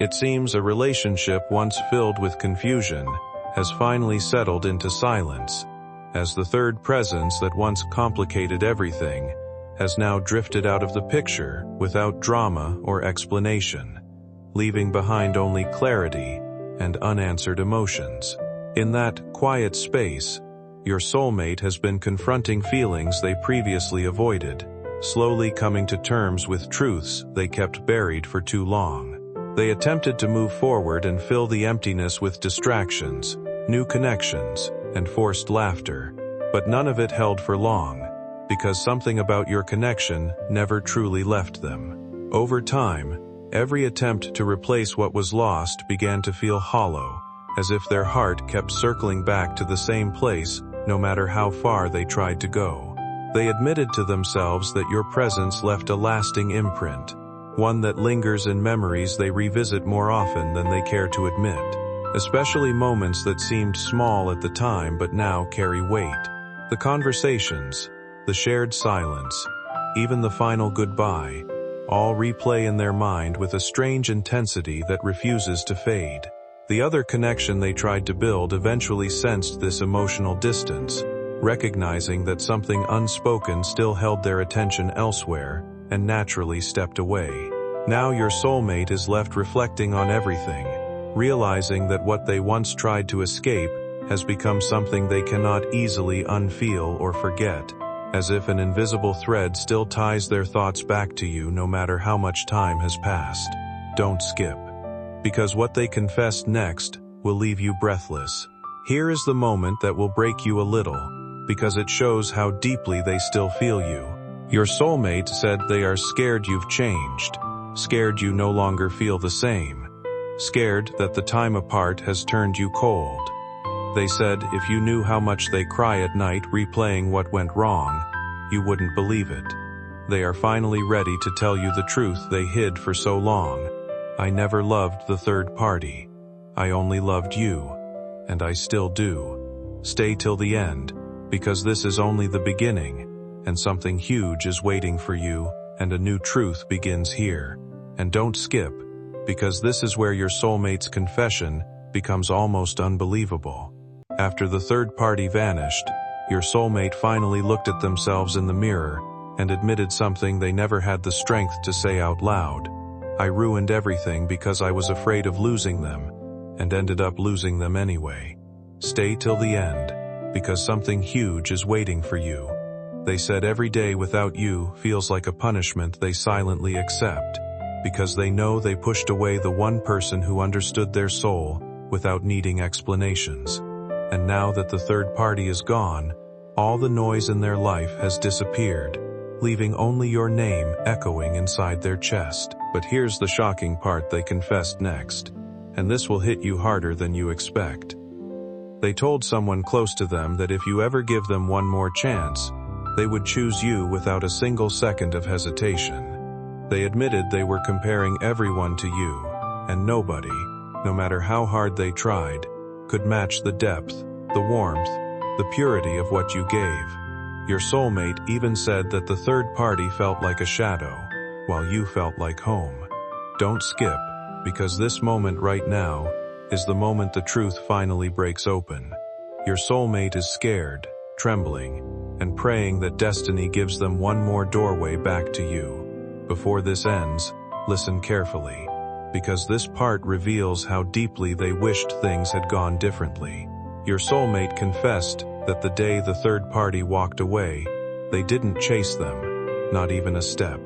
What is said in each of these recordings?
It seems a relationship once filled with confusion has finally settled into silence, as the third presence that once complicated everything has now drifted out of the picture without drama or explanation, leaving behind only clarity and unanswered emotions. In that quiet space, your soulmate has been confronting feelings they previously avoided, slowly coming to terms with truths they kept buried for too long. They attempted to move forward and fill the emptiness with distractions, new connections, and forced laughter, but none of it held for long, because something about your connection never truly left them. Over time, every attempt to replace what was lost began to feel hollow, as if their heart kept circling back to the same place no matter how far they tried to go. They admitted to themselves that your presence left a lasting imprint, one that lingers in memories they revisit more often than they care to admit, especially moments that seemed small at the time but now carry weight. The conversations, the shared silence, even the final goodbye, all replay in their mind with a strange intensity that refuses to fade. The other connection they tried to build eventually sensed this emotional distance, recognizing that something unspoken still held their attention elsewhere, and naturally stepped away. Now your soulmate is left reflecting on everything, realizing that what they once tried to escape has become something they cannot easily unfeel or forget, as if an invisible thread still ties their thoughts back to you no matter how much time has passed. Don't skip, because what they confess next will leave you breathless. Here is the moment that will break you a little, because it shows how deeply they still feel you. Your soulmate said they are scared you've changed, scared you no longer feel the same, scared that the time apart has turned you cold. They said if you knew how much they cry at night replaying what went wrong, you wouldn't believe it. They are finally ready to tell you the truth they hid for so long. I never loved the third party. I only loved you, and I still do. Stay till the end, because this is only the beginning, and something huge is waiting for you, and a new truth begins here. And don't skip, because this is where your soulmate's confession becomes almost unbelievable. After the third party vanished, your soulmate finally looked at themselves in the mirror and admitted something they never had the strength to say out loud. I ruined everything because I was afraid of losing them, and ended up losing them anyway. Stay till the end, because something huge is waiting for you. They said every day without you feels like a punishment they silently accept, because they know they pushed away the one person who understood their soul without needing explanations. And now that the third party is gone, all the noise in their life has disappeared, leaving only your name echoing inside their chest. But here's the shocking part they confessed next, and this will hit you harder than you expect. They told someone close to them that if you ever give them one more chance, they would choose you without a single second of hesitation. They admitted they were comparing everyone to you, and nobody, no matter how hard they tried, could match the depth, the warmth, the purity of what you gave. Your soulmate even said that the third party felt like a shadow, while you felt like home. Don't skip, because this moment right now is the moment the truth finally breaks open. Your soulmate is scared, trembling, and praying that destiny gives them one more doorway back to you. Before this ends, listen carefully, because this part reveals how deeply they wished things had gone differently. Your soulmate confessed that the day the third party walked away, they didn't chase them, not even a step.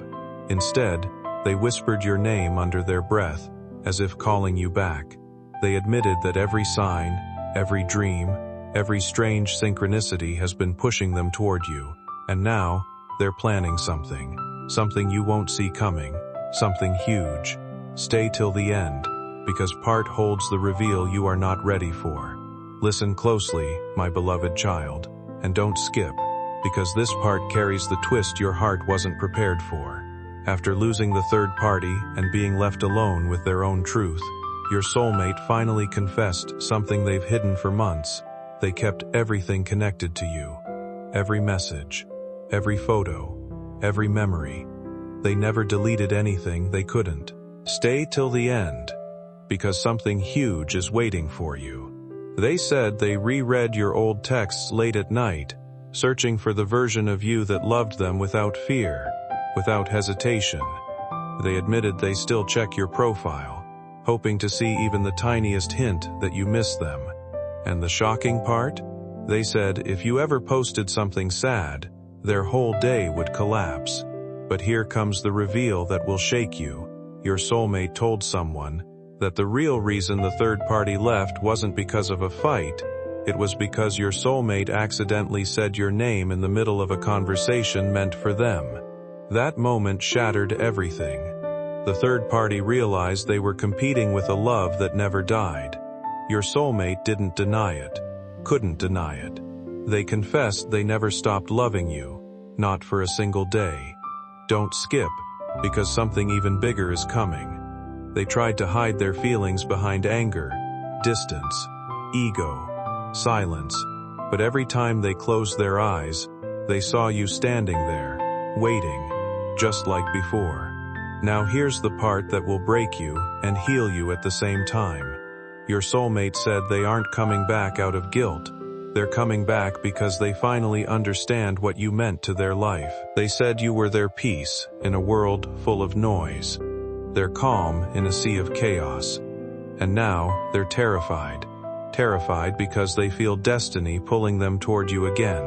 Instead, they whispered your name under their breath, as if calling you back. They admitted that every sign, every dream, every strange synchronicity has been pushing them toward you, and now, they're planning something you won't see coming, something huge. Stay till the end, because part holds the reveal you are not ready for. Listen closely, my beloved child, and don't skip, because this part carries the twist your heart wasn't prepared for. After losing the third party and being left alone with their own truth, your soulmate finally confessed something they've hidden for months. They kept everything connected to you. Every message, every photo, every memory. They never deleted anything they couldn't. Stay till the end, because something huge is waiting for you. They said they reread your old texts late at night, searching for the version of you that loved them without fear, without hesitation. They admitted they still check your profile, hoping to see even the tiniest hint that you miss them. And the shocking part? They said if you ever posted something sad, their whole day would collapse. But here comes the reveal that will shake you. Your soulmate told someone that the real reason the third party left wasn't because of a fight. It was because your soulmate accidentally said your name in the middle of a conversation meant for them. That moment shattered everything. The third party realized they were competing with a love that never died. Your soulmate didn't deny it, couldn't deny it. They confessed they never stopped loving you, not for a single day. Don't skip, because something even bigger is coming. They tried to hide their feelings behind anger, distance, ego, silence, but every time they closed their eyes, they saw you standing there, waiting, just like before. Now here's the part that will break you and heal you at the same time. Your soulmate said they aren't coming back out of guilt. They're coming back because they finally understand what you meant to their life. They said you were their peace in a world full of noise. They're calm in a sea of chaos. And now they're terrified. Terrified because they feel destiny pulling them toward you again.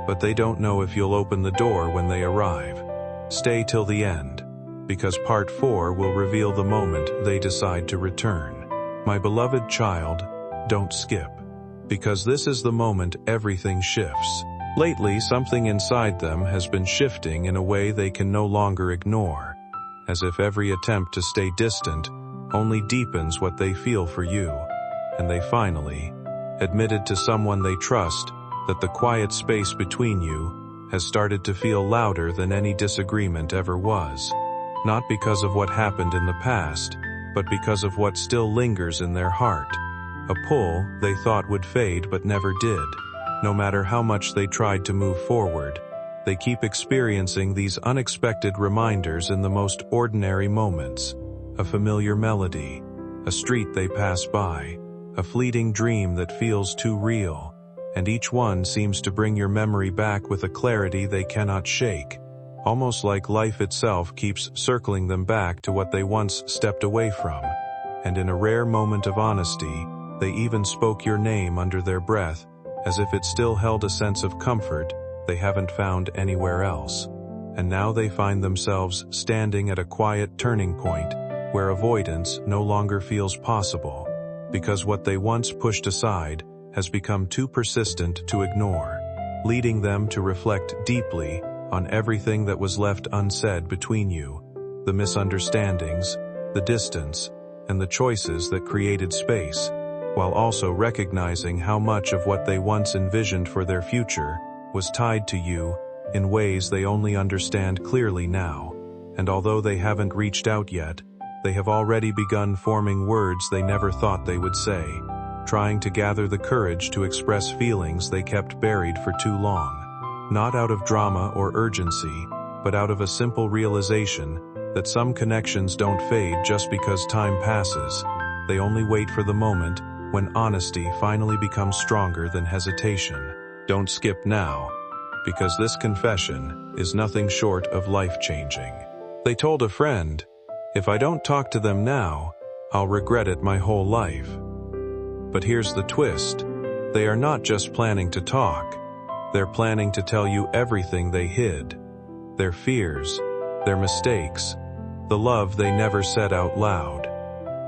But they don't know if you'll open the door when they arrive. Stay till the end, because part 4 will reveal the moment they decide to return. My beloved child, don't skip. Because this is the moment everything shifts. Lately, something inside them has been shifting in a way they can no longer ignore, as if every attempt to stay distant only deepens what they feel for you. And they finally admitted to someone they trust that the quiet space between you has started to feel louder than any disagreement ever was. Not because of what happened in the past, but because of what still lingers in their heart. A pull they thought would fade but never did. No matter how much they tried to move forward, they keep experiencing these unexpected reminders in the most ordinary moments. A familiar melody, a street they pass by, a fleeting dream that feels too real, and each one seems to bring your memory back with a clarity they cannot shake, almost like life itself keeps circling them back to what they once stepped away from. And in a rare moment of honesty, they even spoke your name under their breath, as if it still held a sense of comfort they haven't found anywhere else. And now they find themselves standing at a quiet turning point, where avoidance no longer feels possible, because what they once pushed aside has become too persistent to ignore, leading them to reflect deeply on everything that was left unsaid between you, the misunderstandings, the distance, and the choices that created space, while also recognizing how much of what they once envisioned for their future was tied to you in ways they only understand clearly now. And although they haven't reached out yet, they have already begun forming words they never thought they would say, trying to gather the courage to express feelings they kept buried for too long. Not out of drama or urgency, but out of a simple realization that some connections don't fade just because time passes. They only wait for the moment when honesty finally becomes stronger than hesitation. Don't skip now, because this confession is nothing short of life-changing. They told a friend, "If I don't talk to them now, I'll regret it my whole life." But here's the twist. They are not just planning to talk. They're planning to tell you everything they hid. Their fears, their mistakes, the love they never said out loud.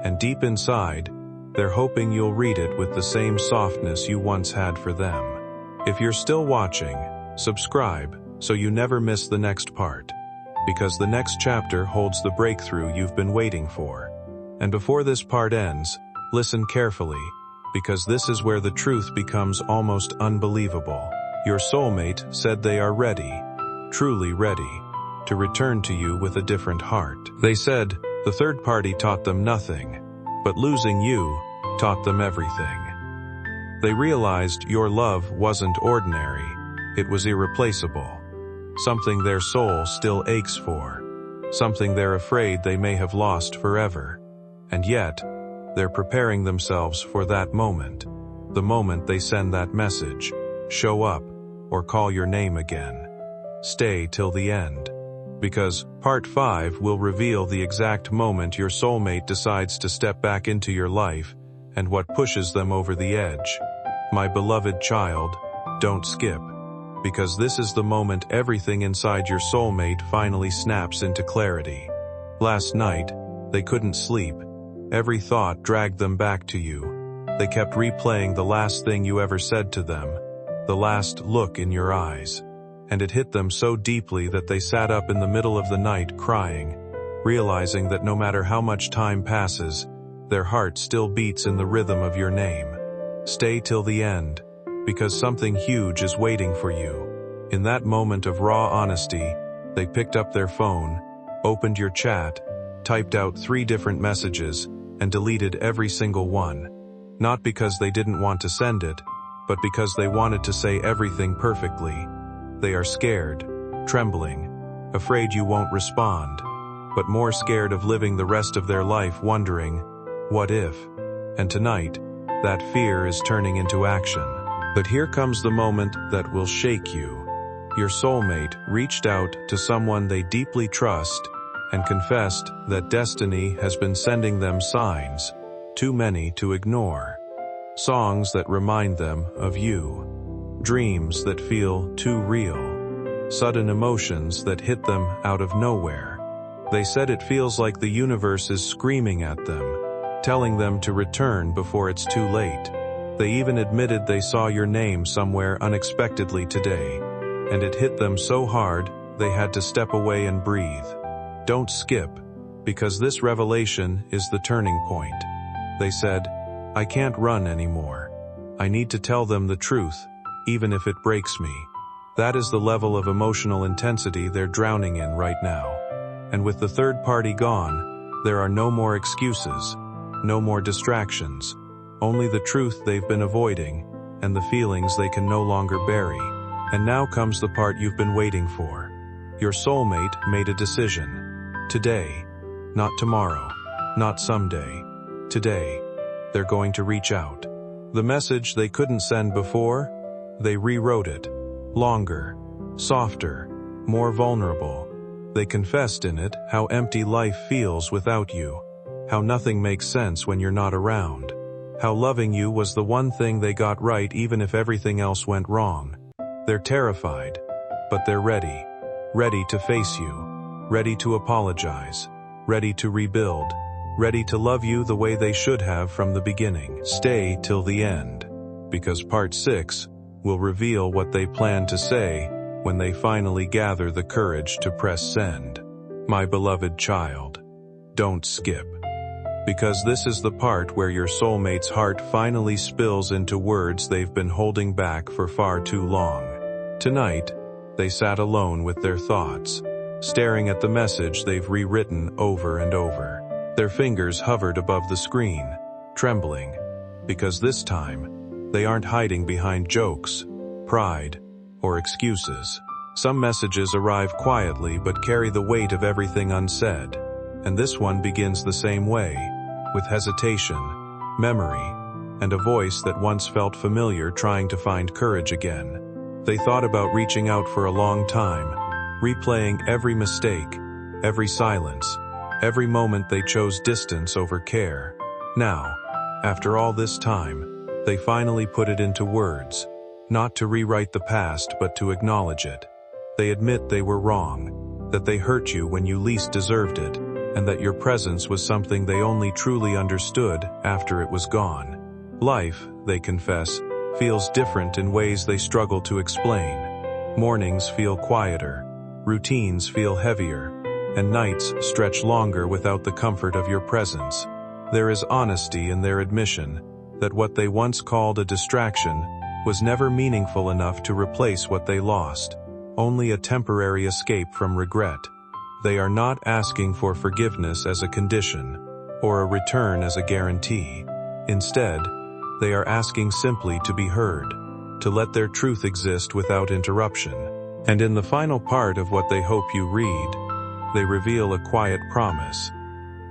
And deep inside, they're hoping you'll read it with the same softness you once had for them. If you're still watching, subscribe so you never miss the next part, because the next chapter holds the breakthrough you've been waiting for. And before this part ends, listen carefully, because this is where the truth becomes almost unbelievable. Your soulmate said they are ready, truly ready, to return to you with a different heart. They said the third party taught them nothing, but losing you taught them everything. They realized your love wasn't ordinary, it was irreplaceable. Something their soul still aches for. Something they're afraid they may have lost forever. And yet, They're preparing themselves for that moment. The moment they send that message, show up, or call your name again. Stay till the end. Because Part 5 will reveal the exact moment your soulmate decides to step back into your life and what pushes them over the edge. My beloved child, don't skip. Because this is the moment everything inside your soulmate finally snaps into clarity. Last night, they couldn't sleep. Every thought dragged them back to you. They kept replaying the last thing you ever said to them, the last look in your eyes. And it hit them so deeply that they sat up in the middle of the night crying, realizing that no matter how much time passes, their heart still beats in the rhythm of your name. Stay till the end, because something huge is waiting for you. In that moment of raw honesty, they picked up their phone, opened your chat, typed out 3 different messages, and deleted every single one. Not because they didn't want to send it, but because they wanted to say everything perfectly. They are scared, trembling, afraid you won't respond, but more scared of living the rest of their life wondering, what if? And tonight, that fear is turning into action. But here comes the moment that will shake you. Your soulmate reached out to someone they deeply trust and confessed that destiny has been sending them signs, too many to ignore. Songs that remind them of you. Dreams that feel too real. Sudden emotions that hit them out of nowhere. They said it feels like the universe is screaming at them, telling them to return before it's too late. They even admitted they saw your name somewhere unexpectedly today, and it hit them so hard they had to step away and breathe. Don't skip, because this revelation is the turning point. They said, I can't run anymore. I need to tell them the truth, even if it breaks me. That is the level of emotional intensity they're drowning in right now. And with the third party gone, there are no more excuses, no more distractions, only the truth they've been avoiding, and the feelings they can no longer bury. And now comes the part you've been waiting for. Your soulmate made a decision. Today, not tomorrow, not someday. Today, they're going to reach out. The message they couldn't send before, they rewrote it. Longer, softer, more vulnerable. They confessed in it how empty life feels without you, how nothing makes sense when you're not around, how loving you was the one thing they got right even if everything else went wrong. They're terrified, but they're ready. Ready to face you, ready to apologize, ready to rebuild, ready to love you the way they should have from the beginning. Stay till the end, because Part 6 will reveal what they plan to say when they finally gather the courage to press send. My beloved child, don't skip. Because this is the part where your soulmate's heart finally spills into words they've been holding back for far too long. Tonight, they sat alone with their thoughts, staring at the message they've rewritten over and over. Their fingers hovered above the screen, trembling, because this time, they aren't hiding behind jokes, pride, or excuses. Some messages arrive quietly but carry the weight of everything unsaid, and this one begins the same way, with hesitation, memory, and a voice that once felt familiar trying to find courage again. They thought about reaching out for a long time, replaying every mistake, every silence, every moment they chose distance over care. Now, after all this time, they finally put it into words, not to rewrite the past but to acknowledge it. They admit they were wrong, that they hurt you when you least deserved it, and that your presence was something they only truly understood after it was gone. Life, they confess, feels different in ways they struggle to explain. Mornings feel quieter, routines feel heavier, and nights stretch longer without the comfort of your presence. There is honesty in their admission that what they once called a distraction was never meaningful enough to replace what they lost, only a temporary escape from regret. They are not asking for forgiveness as a condition, or a return as a guarantee. Instead, they are asking simply to be heard, to let their truth exist without interruption. And in the final part of what they hope you read, they reveal a quiet promise.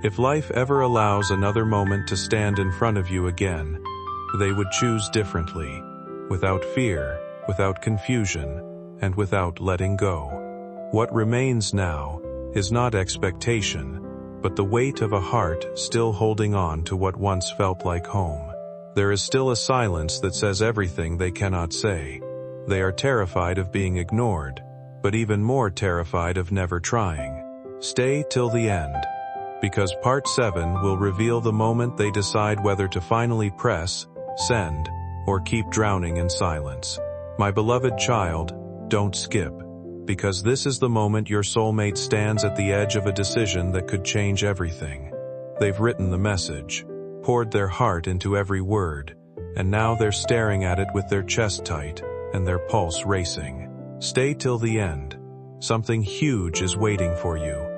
If life ever allows another moment to stand in front of you again, they would choose differently, without fear, without confusion, and without letting go. What remains now is not expectation, but the weight of a heart still holding on to what once felt like home. There is still a silence that says everything they cannot say. They are terrified of being ignored, but even more terrified of never trying. Stay till the end, because part 7 will reveal the moment they decide whether to finally press, send, or keep drowning in silence. My beloved child, don't skip, because this is the moment your soulmate stands at the edge of a decision that could change everything. They've written the message, poured their heart into every word, and now they're staring at it with their chest tight and their pulse racing. Stay till the end. Something huge is waiting for you.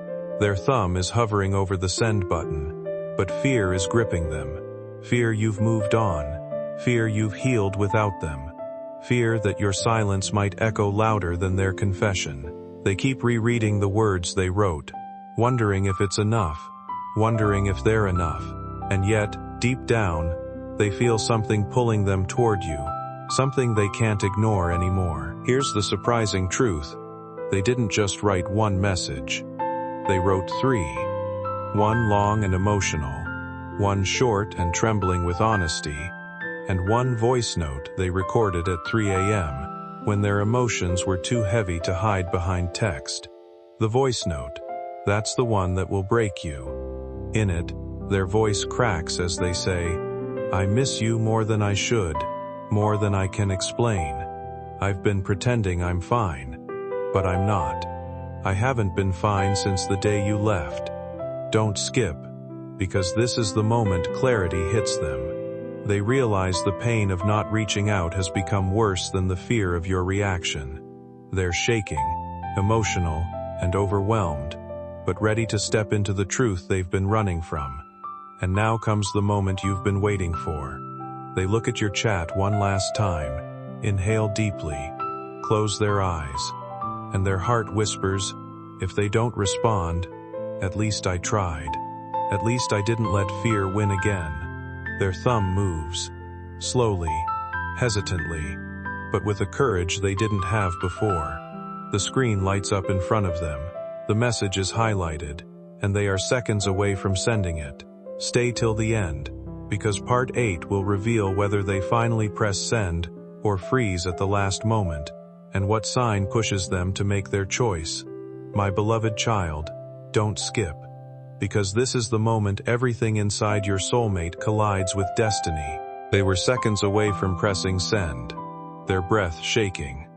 Their thumb is hovering over the send button, but fear is gripping them. Fear you've moved on. Fear you've healed without them. Fear that your silence might echo louder than their confession. They keep rereading the words they wrote, wondering if it's enough, wondering if they're enough. And yet, deep down, they feel something pulling them toward you, something they can't ignore anymore. Here's the surprising truth. They didn't just write one message. They wrote 3. One long and emotional, one short and trembling with honesty, and one voice note they recorded at 3 a.m. when their emotions were too heavy to hide behind text. The voice note, that's the one that will break you. In it, their voice cracks as they say, I miss you more than I should, more than I can explain. I've been pretending I'm fine, but I'm not. I haven't been fine since the day you left. Don't skip, because this is the moment clarity hits them. They realize the pain of not reaching out has become worse than the fear of your reaction. They're shaking, emotional, and overwhelmed, but ready to step into the truth they've been running from. And now comes the moment you've been waiting for. They look at your chat one last time, inhale deeply, close their eyes, and their heart whispers, if they don't respond, at least I tried. At least I didn't let fear win again. Their thumb moves, slowly, hesitantly, but with a courage they didn't have before. The screen lights up in front of them. The message is highlighted, and they are seconds away from sending it. Stay till the end, because part 8 will reveal whether they finally press send or freeze at the last moment, and what sign pushes them to make their choice. My beloved child, don't skip, because this is the moment everything inside your soulmate collides with destiny. They were seconds away from pressing send, their breath shaking,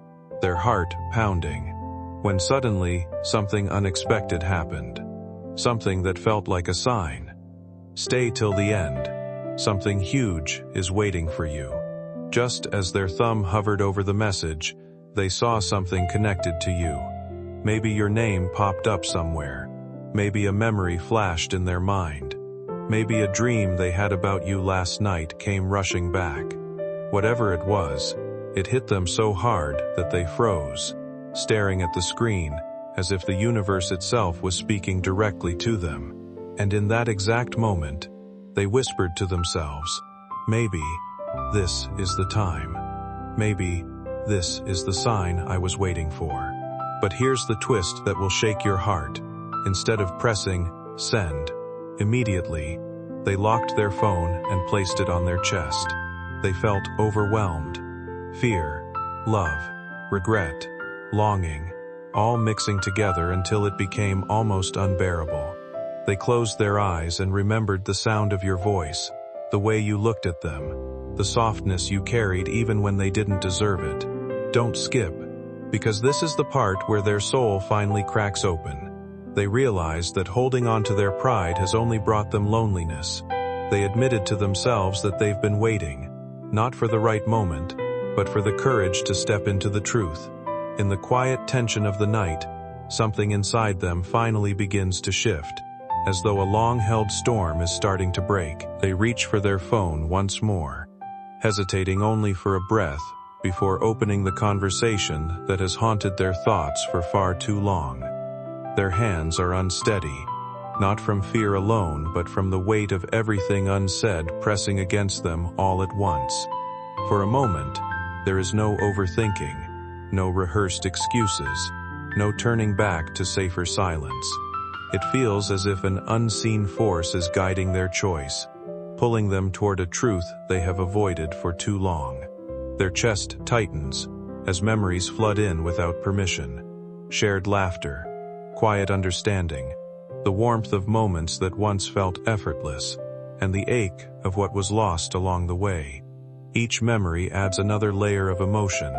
their heart pounding, when suddenly something unexpected happened. Something that felt like a sign. Stay till the end. Something huge is waiting for you. Just as their thumb hovered over the message, they saw something connected to you. Maybe your name popped up somewhere. Maybe a memory flashed in their mind. Maybe a dream they had about you last night came rushing back. Whatever it was, it hit them so hard that they froze, staring at the screen as if the universe itself was speaking directly to them. And in that exact moment, they whispered to themselves, maybe this is the time. Maybe this is the sign I was waiting for. But here's the twist that will shake your heart. Instead of pressing send immediately, they locked their phone and placed it on their chest. They felt overwhelmed. Fear, love, regret, longing, all mixing together until it became almost unbearable. They closed their eyes and remembered the sound of your voice, the way you looked at them, the softness you carried even when they didn't deserve it. Don't skip, because this is the part where their soul finally cracks open. They realize that holding on to their pride has only brought them loneliness. They admitted to themselves that they've been waiting, not for the right moment, but for the courage to step into the truth. In the quiet tension of the night, something inside them finally begins to shift. As though a long-held storm is starting to break, they reach for their phone once more, hesitating only for a breath before opening the conversation that has haunted their thoughts for far too long. Their hands are unsteady, not from fear alone but from the weight of everything unsaid pressing against them all at once. For a moment, there is no overthinking, no rehearsed excuses, no turning back to safer silence. It feels as if an unseen force is guiding their choice, pulling them toward a truth they have avoided for too long. Their chest tightens as memories flood in without permission. Shared laughter, quiet understanding, the warmth of moments that once felt effortless, and the ache of what was lost along the way. Each memory adds another layer of emotion,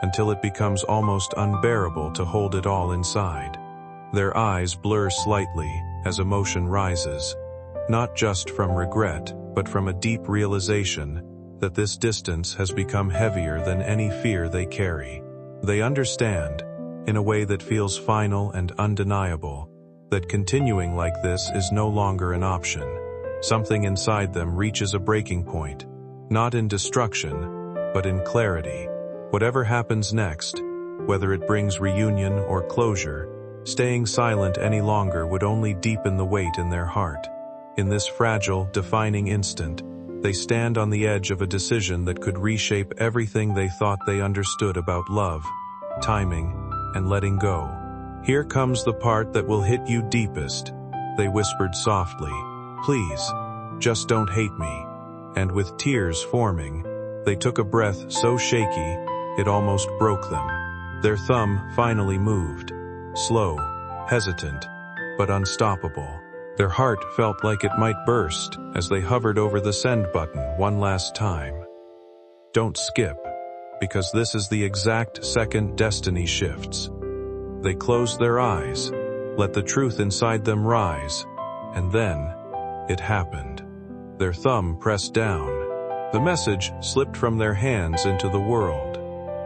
until it becomes almost unbearable to hold it all inside. Their eyes blur slightly as emotion rises, not just from regret, but from a deep realization that this distance has become heavier than any fear they carry. They understand, in a way that feels final and undeniable, that continuing like this is no longer an option. Something inside them reaches a breaking point, not in destruction, but in clarity. Whatever happens next, whether it brings reunion or closure, staying silent any longer would only deepen the weight in their heart. In this fragile, defining instant, they stand on the edge of a decision that could reshape everything they thought they understood about love, timing, and letting go. "Here comes the part that will hit you deepest," they whispered softly. "Please, just don't hate me." And with tears forming, they took a breath so shaky, it almost broke them. Their thumb finally moved, slow, hesitant, but unstoppable. Their heart felt like it might burst as they hovered over the send button one last time. Don't skip, because this is the exact second destiny shifts. They closed their eyes, let the truth inside them rise, and then, it happened. Their thumb pressed down. The message slipped from their hands into the world.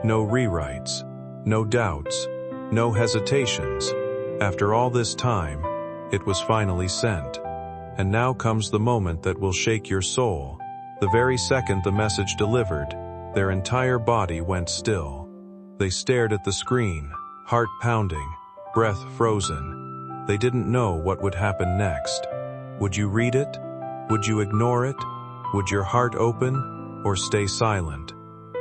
No rewrites, no doubts, no hesitations. After all this time, it was finally sent. And now comes the moment that will shake your soul. The very second the message delivered, their entire body went still. They stared at the screen, heart pounding, breath frozen. They didn't know what would happen next. Would you read it? Would you ignore it? Would your heart open, or stay silent?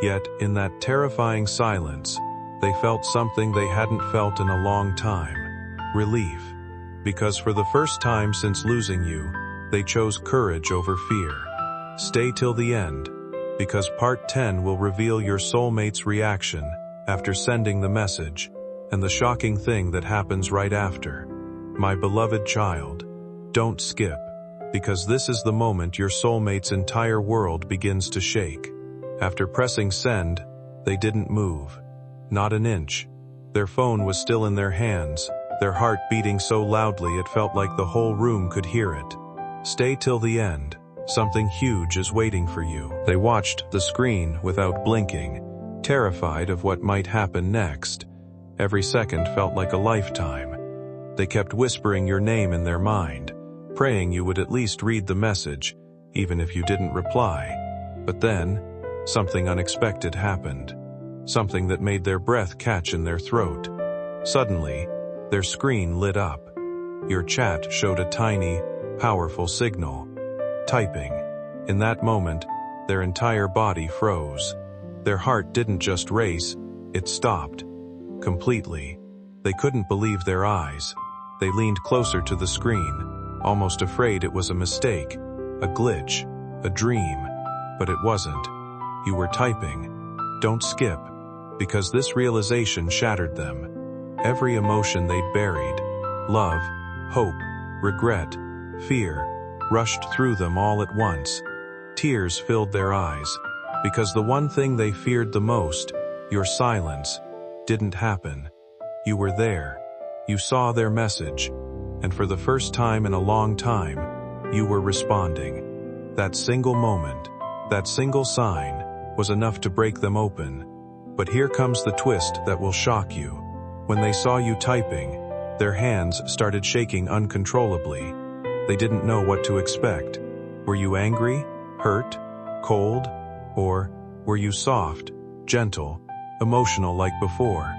Yet, in that terrifying silence, they felt something they hadn't felt in a long time. Relief. Because for the first time since losing you, they chose courage over fear. Stay till the end, because part 10 will reveal your soulmate's reaction after sending the message, and the shocking thing that happens right after. My beloved child, don't skip, because this is the moment your soulmate's entire world begins to shake. After pressing send, they didn't move. Not an inch. Their phone was still in their hands, their heart beating so loudly it felt like the whole room could hear it. Stay till the end. Something huge is waiting for you. They watched the screen without blinking, terrified of what might happen next. Every second felt like a lifetime. They kept whispering your name in their mind, praying you would at least read the message, even if you didn't reply. But then, something unexpected happened. Something that made their breath catch in their throat. Suddenly, their screen lit up. Your chat showed a tiny, powerful signal. Typing. In that moment, their entire body froze. Their heart didn't just race, it stopped. Completely. They couldn't believe their eyes. They leaned closer to the screen, almost afraid it was a mistake, a glitch, a dream. But it wasn't. You were typing. Don't skip. Because this realization shattered them. Every emotion they'd buried, love, hope, regret, fear, rushed through them all at once. Tears filled their eyes, because the one thing they feared the most, your silence, didn't happen. You were there. You saw their message, and for the first time in a long time, you were responding. That single moment, that single sign, was enough to break them open. But here comes the twist that will shock you. When they saw you typing, their hands started shaking uncontrollably. They didn't know what to expect. Were you angry, hurt, cold, or were you soft, gentle, emotional like before?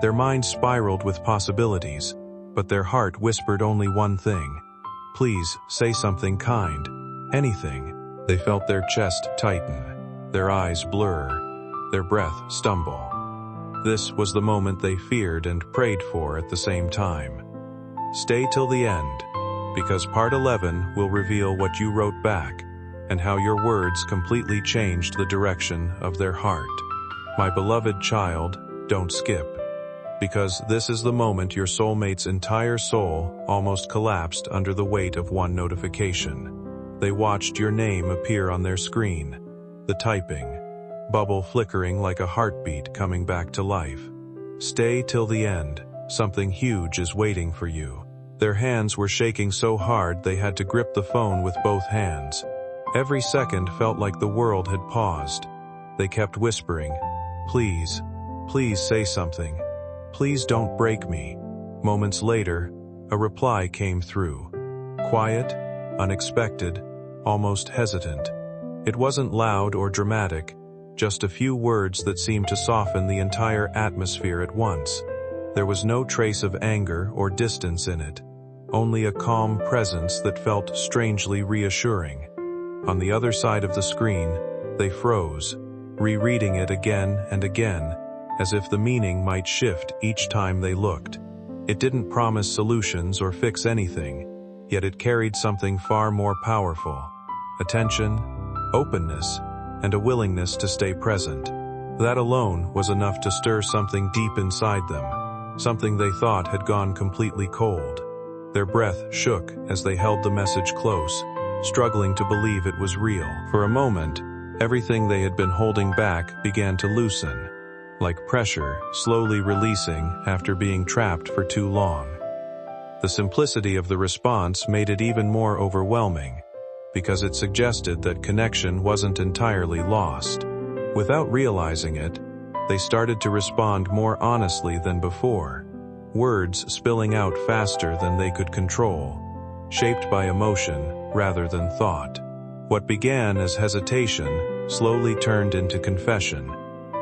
Their minds spiraled with possibilities, but their heart whispered only one thing. Please, say something kind. Anything. They felt their chest tighten, their eyes blur, their breath stumble. This was the moment they feared and prayed for at the same time. Stay till the end, because part 11 will reveal what you wrote back, and how your words completely changed the direction of their heart. My beloved child, don't skip. Because this is the moment your soulmate's entire soul almost collapsed under the weight of one notification. They watched your name appear on their screen, the typing, bubble flickering like a heartbeat coming back to life. Stay till the end, something huge is waiting for you. Their hands were shaking so hard they had to grip the phone with both hands. Every second felt like the world had paused. They kept whispering, please, please say something. Please don't break me. Moments later, a reply came through. Quiet, unexpected, almost hesitant. It wasn't loud or dramatic, just a few words that seemed to soften the entire atmosphere at once. There was no trace of anger or distance in it, only a calm presence that felt strangely reassuring. On the other side of the screen, they froze, rereading it again and again, as if the meaning might shift each time they looked. It didn't promise solutions or fix anything, yet it carried something far more powerful: attention, openness, and a willingness to stay present. That alone was enough to stir something deep inside them, something they thought had gone completely cold. Their breath shook as they held the message close, struggling to believe it was real. For a moment, everything they had been holding back began to loosen, like pressure slowly releasing after being trapped for too long. The simplicity of the response made it even more overwhelming, because it suggested that connection wasn't entirely lost. Without realizing it, they started to respond more honestly than before, words spilling out faster than they could control, shaped by emotion rather than thought. What began as hesitation slowly turned into confession,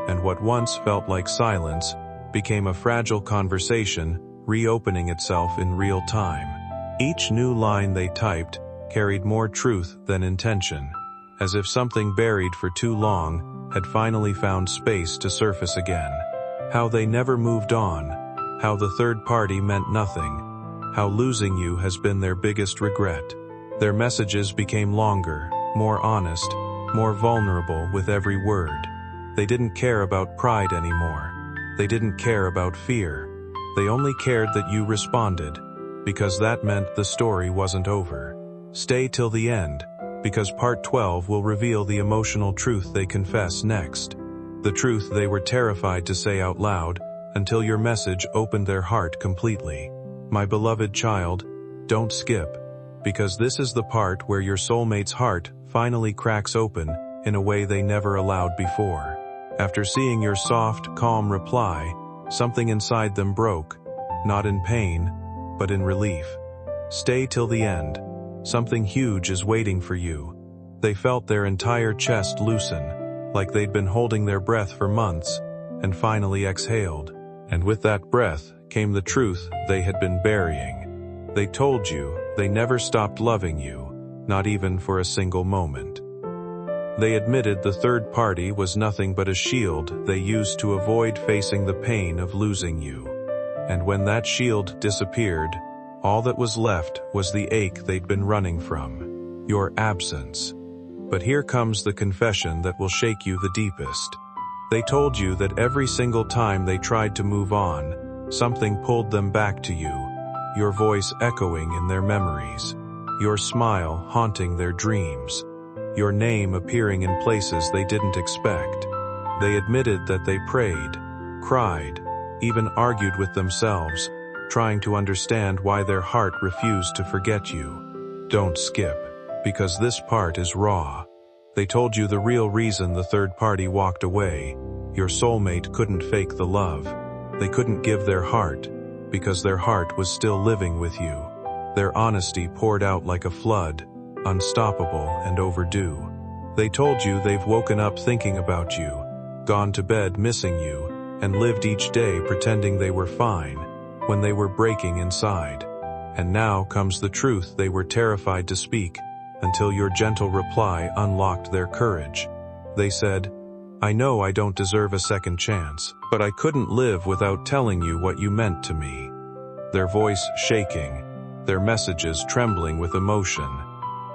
and what once felt like silence became a fragile conversation reopening itself in real time. Each new line they typed carried more truth than intention, as if something buried for too long had finally found space to surface again. How they never moved on, how the third party meant nothing, how losing you has been their biggest regret. Their messages became longer, more honest, more vulnerable with every word. They didn't care about pride anymore. They didn't care about fear. They only cared that you responded, because that meant the story wasn't over. Stay till the end, because part 12 will reveal the emotional truth they confess next. The truth they were terrified to say out loud until your message opened their heart completely. My beloved child, don't skip, because this is the part where your soulmate's heart finally cracks open in a way they never allowed before. After seeing your soft, calm reply, something inside them broke, not in pain, but in relief. Stay till the end. Something huge is waiting for you. They felt their entire chest loosen, like they'd been holding their breath for months, and finally exhaled. And with that breath came the truth they had been burying. They told you they never stopped loving you, not even for a single moment. They admitted the third party was nothing but a shield they used to avoid facing the pain of losing you. And when that shield disappeared, all that was left was the ache they'd been running from: your absence. But here comes the confession that will shake you the deepest. They told you that every single time they tried to move on, something pulled them back to you, your voice echoing in their memories, your smile haunting their dreams, your name appearing in places they didn't expect. They admitted that they prayed, cried, even argued with themselves, trying to understand why their heart refused to forget you. Don't skip, because this part is raw. They told you the real reason the third party walked away. Your soulmate couldn't fake the love. They couldn't give their heart, because their heart was still living with you. Their honesty poured out like a flood, unstoppable and overdue. They told you they've woken up thinking about you, gone to bed missing you, and lived each day pretending they were fine, when they were breaking inside. And now comes the truth they were terrified to speak, until your gentle reply unlocked their courage. They said, "I know I don't deserve a second chance, but I couldn't live without telling you what you meant to me." Their voice shaking, their messages trembling with emotion.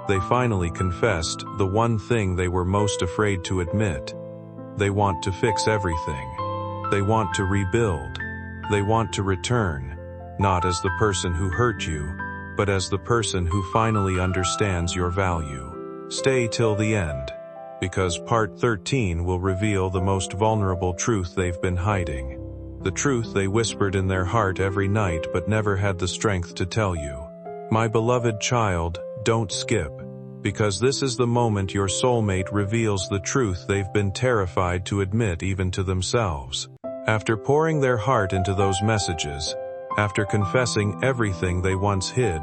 They finally confessed the one thing they were most afraid to admit. They want to fix everything. They want to rebuild. They want to return, not as the person who hurt you, but as the person who finally understands your value. Stay till the end, because part 13 will reveal the most vulnerable truth they've been hiding. The truth they whispered in their heart every night but never had the strength to tell you. My beloved child, don't skip, because this is the moment your soulmate reveals the truth they've been terrified to admit even to themselves. After pouring their heart into those messages, after confessing everything they once hid,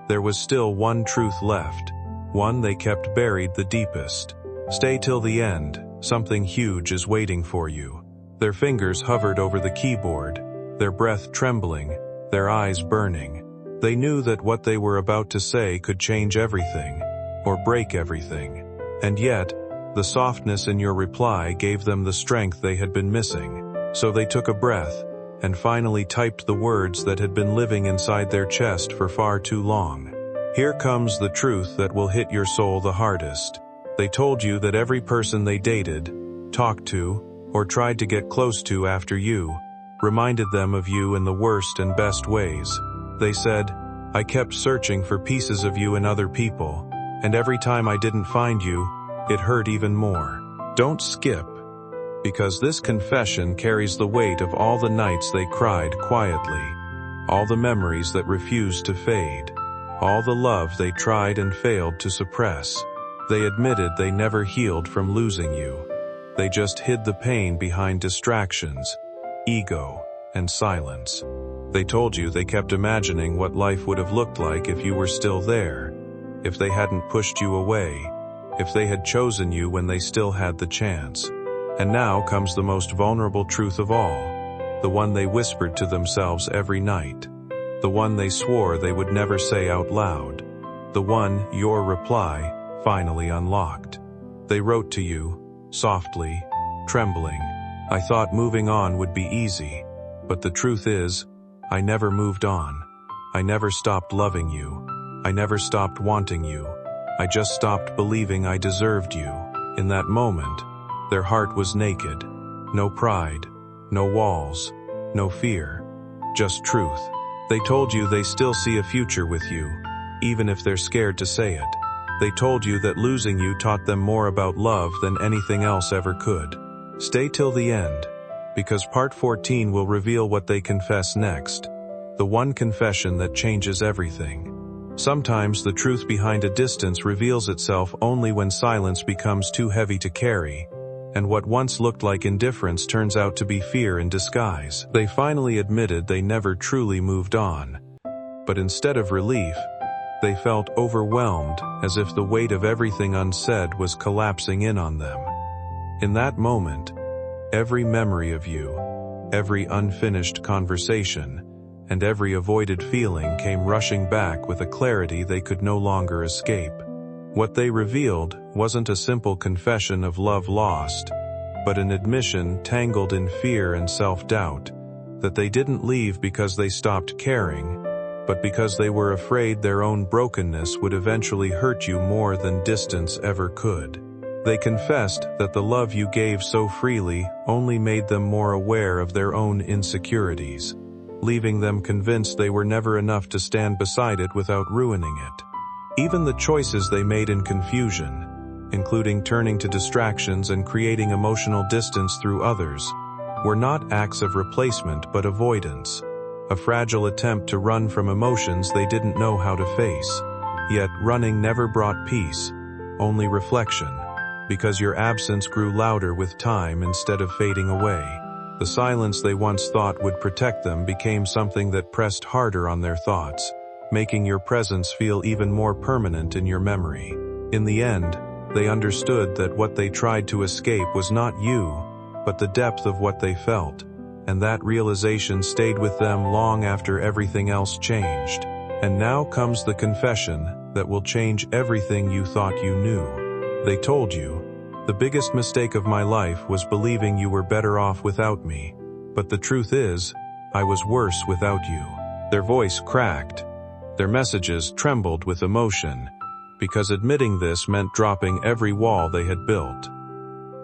there was still one truth left, one they kept buried the deepest. Stay till the end, something huge is waiting for you. Their fingers hovered over the keyboard, their breath trembling, their eyes burning. They knew that what they were about to say could change everything, or break everything. And yet, the softness in your reply gave them the strength they had been missing. So they took a breath, and finally typed the words that had been living inside their chest for far too long. Here comes the truth that will hit your soul the hardest. They told you that every person they dated, talked to, or tried to get close to after you, reminded them of you in the worst and best ways. They said, "I kept searching for pieces of you in other people, and every time I didn't find you, it hurt even more." Don't skip, because this confession carries the weight of all the nights they cried quietly, all the memories that refused to fade, all the love they tried and failed to suppress. They admitted they never healed from losing you. They just hid the pain behind distractions, ego, and silence. They told you they kept imagining what life would have looked like if you were still there, if they hadn't pushed you away, if they had chosen you when they still had the chance. And now comes the most vulnerable truth of all, the one they whispered to themselves every night, the one they swore they would never say out loud, the one your reply finally unlocked. They wrote to you, softly, trembling, "I thought moving on would be easy, but the truth is, I never moved on. I never stopped loving you. I never stopped wanting you. I just stopped believing I deserved you." In that moment, their heart was naked. No pride, no walls, no fear, just truth. They told you they still see a future with you, even if they're scared to say it. They told you that losing you taught them more about love than anything else ever could. Stay till the end, because part 14 will reveal what they confess next, the one confession that changes everything. Sometimes the truth behind a distance reveals itself only when silence becomes too heavy to carry, and what once looked like indifference turns out to be fear in disguise. They finally admitted they never truly moved on, but instead of relief, they felt overwhelmed, as if the weight of everything unsaid was collapsing in on them. In that moment, every memory of you, every unfinished conversation, and every avoided feeling came rushing back with a clarity they could no longer escape. What they revealed wasn't a simple confession of love lost, but an admission tangled in fear and self-doubt, that they didn't leave because they stopped caring, but because they were afraid their own brokenness would eventually hurt you more than distance ever could. They confessed that the love you gave so freely only made them more aware of their own insecurities, leaving them convinced they were never enough to stand beside it without ruining it. Even the choices they made in confusion, including turning to distractions and creating emotional distance through others, were not acts of replacement but avoidance, a fragile attempt to run from emotions they didn't know how to face. Yet running never brought peace, only reflection, because your absence grew louder with time instead of fading away. The silence they once thought would protect them became something that pressed harder on their thoughts, making your presence feel even more permanent in your memory. In the end, they understood that what they tried to escape was not you, but the depth of what they felt, and that realization stayed with them long after everything else changed. And now comes the confession that will change everything you thought you knew. They told you, "The biggest mistake of my life was believing you were better off without me. But the truth is, I was worse without you." Their voice cracked. Their messages trembled with emotion, because admitting this meant dropping every wall they had built.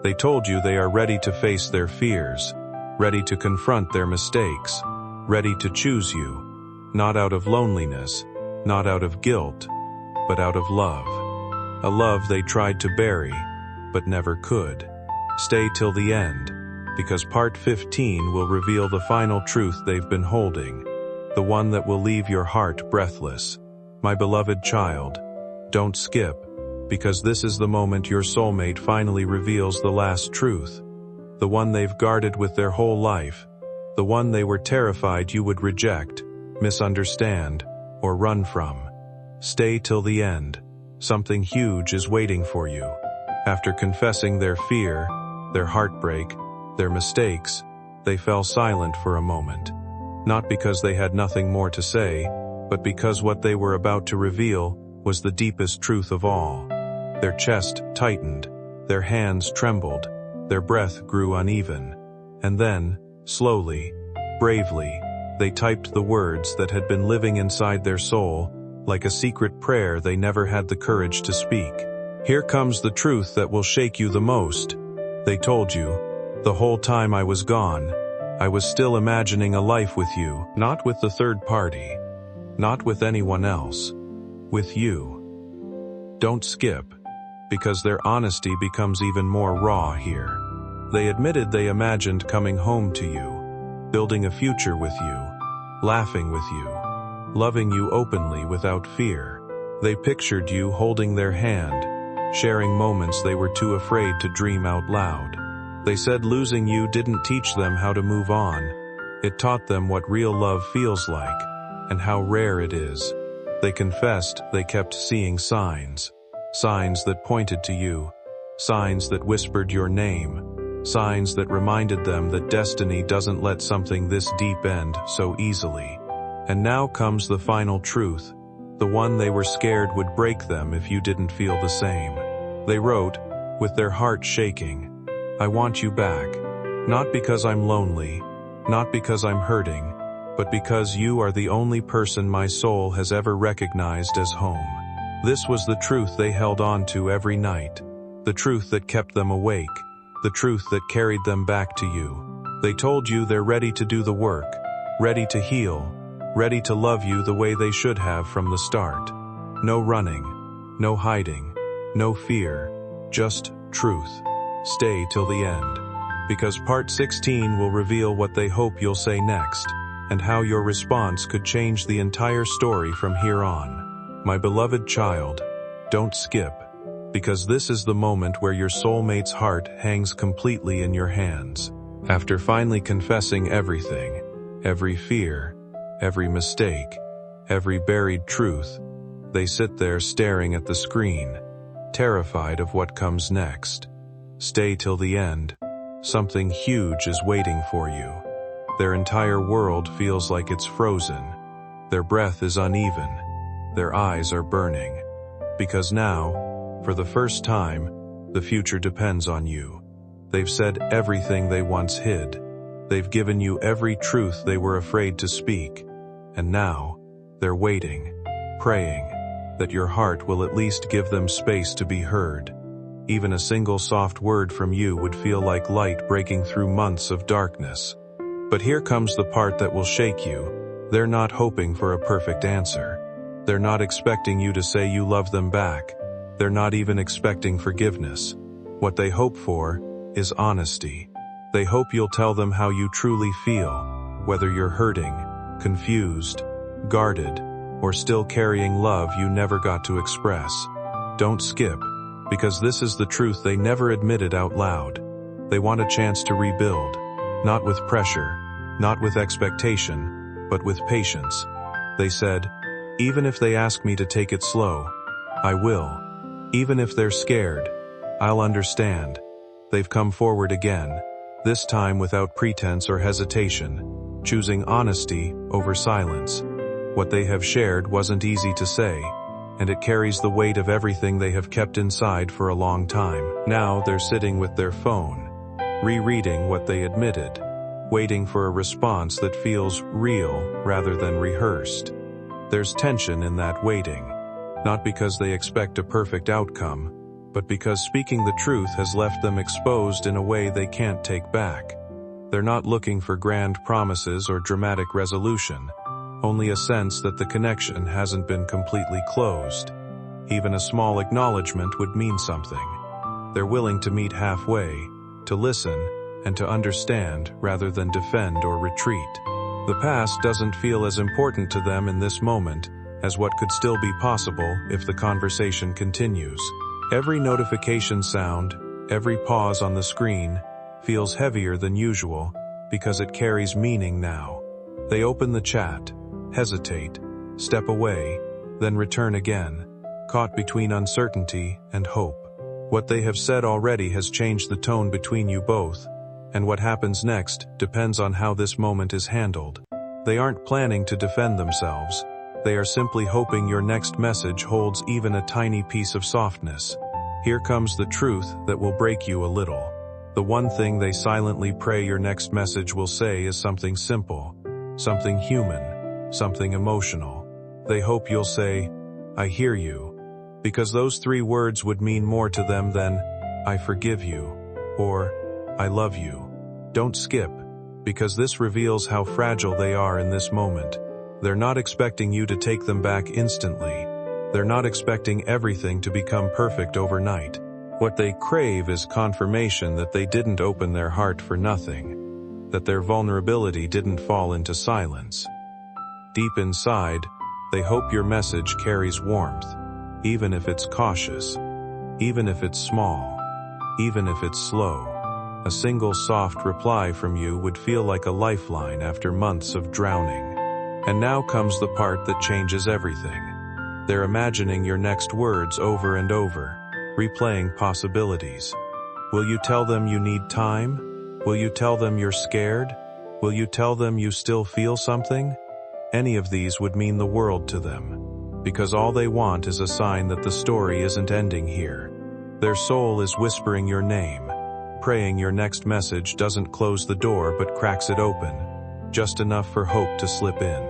They told you they are ready to face their fears, ready to confront their mistakes, ready to choose you, not out of loneliness, not out of guilt, but out of love. A love they tried to bury, but never could. Stay till the end, because part 15 will reveal the final truth they've been holding, the one that will leave your heart breathless. My beloved child, don't skip, because this is the moment your soulmate finally reveals the last truth, the one they've guarded with their whole life, the one they were terrified you would reject, misunderstand, or run from. Stay till the end. Something huge is waiting for you. After confessing their fear, their heartbreak, their mistakes, they fell silent for a moment. Not because they had nothing more to say, but because what they were about to reveal was the deepest truth of all. Their chest tightened, their hands trembled, their breath grew uneven. And then, slowly, bravely, they typed the words that had been living inside their soul, like a secret prayer they never had the courage to speak. Here comes the truth that will shake you the most. They told you, "The whole time I was gone, I was still imagining a life with you, not with the third party, not with anyone else, with you." Don't skip, because their honesty becomes even more raw here. They admitted they imagined coming home to you, building a future with you, laughing with you, loving you openly without fear. They pictured you holding their hand, sharing moments they were too afraid to dream out loud. They said losing you didn't teach them how to move on. It taught them what real love feels like, and how rare it is. They confessed they kept seeing signs. Signs that pointed to you. Signs that whispered your name. Signs that reminded them that destiny doesn't let something this deep end so easily. And now comes the final truth, the one they were scared would break them if you didn't feel the same. They wrote, with their heart shaking, "I want you back, not because I'm lonely, not because I'm hurting, but because you are the only person my soul has ever recognized as home." This was the truth they held on to every night, the truth that kept them awake, the truth that carried them back to you. They told you they're ready to do the work, ready to heal, ready to love you the way they should have from the start. No running, no hiding, no fear, just truth. Stay till the end, because part 16 will reveal what they hope you'll say next, and how your response could change the entire story from here on. My beloved child, don't skip, because this is the moment where your soulmate's heart hangs completely in your hands. After finally confessing everything, every fear, every mistake, every buried truth, they sit there staring at the screen, terrified of what comes next. Stay till the end. Something huge is waiting for you. Their entire world feels like it's frozen. Their breath is uneven. Their eyes are burning. Because now, for the first time, the future depends on you. They've said everything they once hid. They've given you every truth they were afraid to speak. And now, they're waiting, praying, that your heart will at least give them space to be heard. Even a single soft word from you would feel like light breaking through months of darkness. But here comes the part that will shake you. They're not hoping for a perfect answer. They're not expecting you to say you love them back. They're not even expecting forgiveness. What they hope for is honesty. They hope you'll tell them how you truly feel, whether you're hurting, confused, guarded, or still carrying love you never got to express. Don't skip, because this is the truth they never admitted out loud. They want a chance to rebuild, not with pressure, not with expectation, but with patience. They said, even if they ask me to take it slow, I will. Even if they're scared, I'll understand. They've come forward again, this time without pretense or hesitation, choosing honesty over silence. What they have shared wasn't easy to say, and it carries the weight of everything they have kept inside for a long time. Now they're sitting with their phone, rereading what they admitted, waiting for a response that feels real rather than rehearsed. There's tension in that waiting, not because they expect a perfect outcome, but because speaking the truth has left them exposed in a way they can't take back. They're not looking for grand promises or dramatic resolution, only a sense that the connection hasn't been completely closed. Even a small acknowledgement would mean something. They're willing to meet halfway, to listen, and to understand rather than defend or retreat. The past doesn't feel as important to them in this moment as what could still be possible if the conversation continues. Every notification sound, every pause on the screen, feels heavier than usual because it carries meaning now. They open the chat, hesitate, step away, then return again, caught between uncertainty and hope. What they have said already has changed the tone between you both, and what happens next depends on how this moment is handled. They aren't planning to defend themselves. They are simply hoping your next message holds even a tiny piece of softness. Here comes the truth that will break you a little. The one thing they silently pray your next message will say is something simple, something human, something emotional. They hope you'll say, "I hear you," because those 3 words would mean more to them than, "I forgive you," or, "I love you." Don't skip, because this reveals how fragile they are in this moment. They're not expecting you to take them back instantly. They're not expecting everything to become perfect overnight. What they crave is confirmation that they didn't open their heart for nothing, that their vulnerability didn't fall into silence. Deep inside, they hope your message carries warmth, even if it's cautious, even if it's small, even if it's slow. A single soft reply from you would feel like a lifeline after months of drowning. And now comes the part that changes everything. They're imagining your next words over and over, replaying possibilities. Will you tell them you need time? Will you tell them you're scared? Will you tell them you still feel something? Any of these would mean the world to them, because all they want is a sign that the story isn't ending here. Their soul is whispering your name, praying your next message doesn't close the door but cracks it open, just enough for hope to slip in.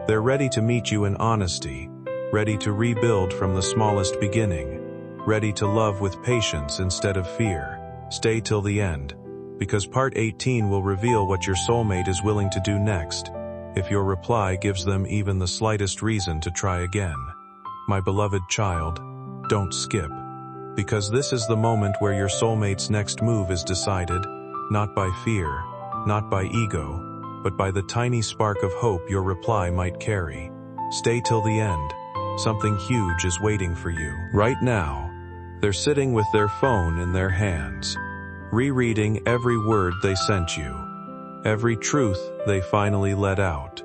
They're ready to meet you in honesty, ready to rebuild from the smallest beginning, ready to love with patience instead of fear. Stay till the end, because part 18 will reveal what your soulmate is willing to do next, if your reply gives them even the slightest reason to try again. My beloved child, don't skip, because this is the moment where your soulmate's next move is decided, not by fear, not by ego, but by the tiny spark of hope your reply might carry. Stay till the end. Something huge is waiting for you. Right now, they're sitting with their phone in their hands, rereading every word they sent you, every truth they finally let out,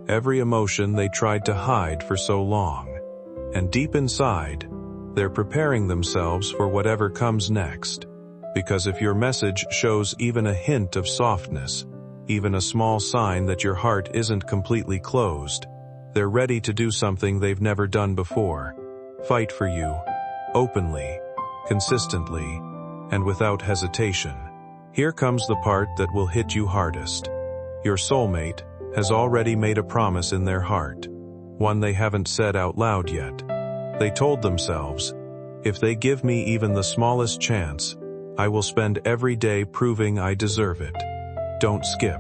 every emotion they tried to hide for so long. And deep inside, they're preparing themselves for whatever comes next. Because if your message shows even a hint of softness, even a small sign that your heart isn't completely closed, they're ready to do something they've never done before. Fight for you, openly, consistently, and without hesitation. Here comes the part that will hit you hardest. Your soulmate has already made a promise in their heart, one they haven't said out loud yet. They told themselves, if they give me even the smallest chance, I will spend every day proving I deserve it. Don't skip,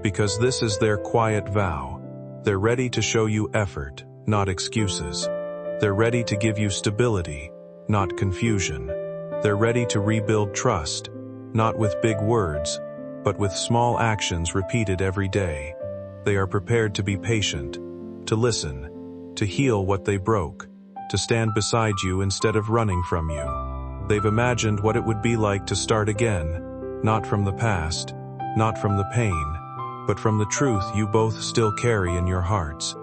because this is their quiet vow. They're ready to show you effort, not excuses. They're ready to give you stability, not confusion. They're ready to rebuild trust, not with big words, but with small actions repeated every day. They are prepared to be patient, to listen, to heal what they broke, to stand beside you instead of running from you. They've imagined what it would be like to start again, not from the past, not from the pain, but from the truth you both still carry in your hearts.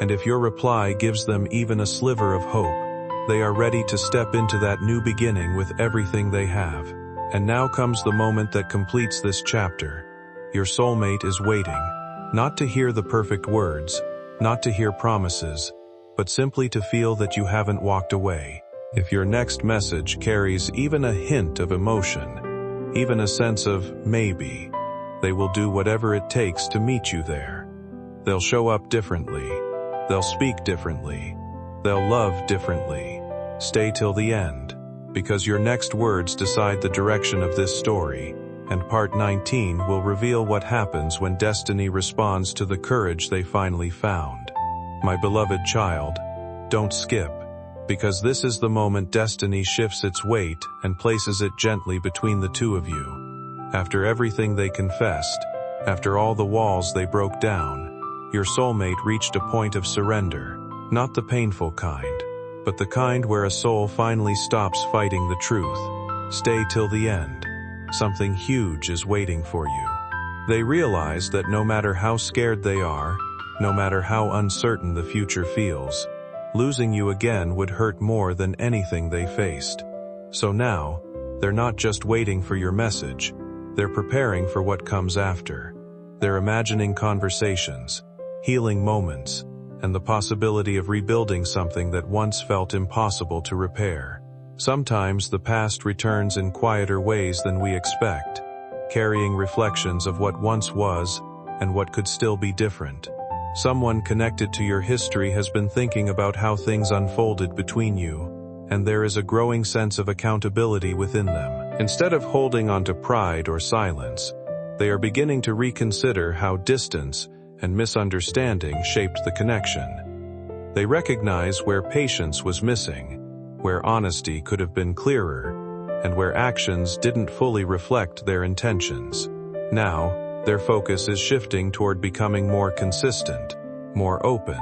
And if your reply gives them even a sliver of hope, they are ready to step into that new beginning with everything they have. And now comes the moment that completes this chapter. Your soulmate is waiting, not to hear the perfect words, not to hear promises, but simply to feel that you haven't walked away. If your next message carries even a hint of emotion, even a sense of maybe, they will do whatever it takes to meet you there. They'll show up differently. They'll speak differently. They'll love differently. Stay till the end, because your next words decide the direction of this story, and part 19 will reveal what happens when destiny responds to the courage they finally found. My beloved child, don't skip, because this is the moment destiny shifts its weight and places it gently between the two of you. After everything they confessed, after all the walls they broke down, your soulmate reached a point of surrender, not the painful kind, but the kind where a soul finally stops fighting the truth. Stay till the end. Something huge is waiting for you. They realize that no matter how scared they are, no matter how uncertain the future feels, losing you again would hurt more than anything they faced. So now, they're not just waiting for your message, they're preparing for what comes after. They're imagining conversations, healing moments, and the possibility of rebuilding something that once felt impossible to repair. Sometimes the past returns in quieter ways than we expect, carrying reflections of what once was and what could still be different. Someone connected to your history has been thinking about how things unfolded between you, and there is a growing sense of accountability within them. Instead of holding on to pride or silence, they are beginning to reconsider how distance and misunderstanding shaped the connection. They recognize where patience was missing, where honesty could have been clearer, and where actions didn't fully reflect their intentions. Now, their focus is shifting toward becoming more consistent, more open,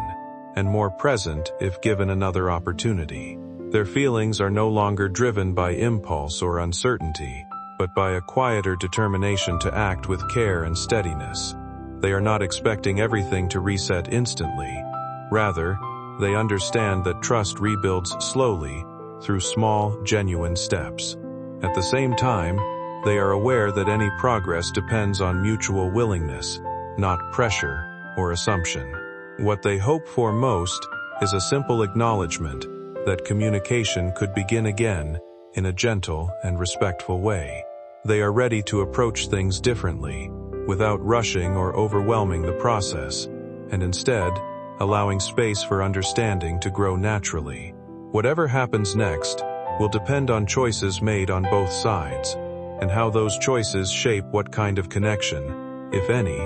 and more present if given another opportunity. Their feelings are no longer driven by impulse or uncertainty, but by a quieter determination to act with care and steadiness. They are not expecting everything to reset instantly. Rather, they understand that trust rebuilds slowly through small, genuine steps. At the same time, they are aware that any progress depends on mutual willingness, not pressure or assumption. What they hope for most is a simple acknowledgement that communication could begin again in a gentle and respectful way. They are ready to approach things differently, without rushing or overwhelming the process, and instead, allowing space for understanding to grow naturally. Whatever happens next will depend on choices made on both sides, and how those choices shape what kind of connection, if any,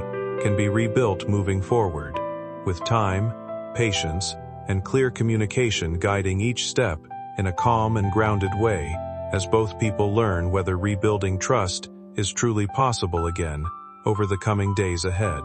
can be rebuilt moving forward, with time, patience, and clear communication guiding each step in a calm and grounded way, as both people learn whether rebuilding trust is truly possible again over the coming days ahead.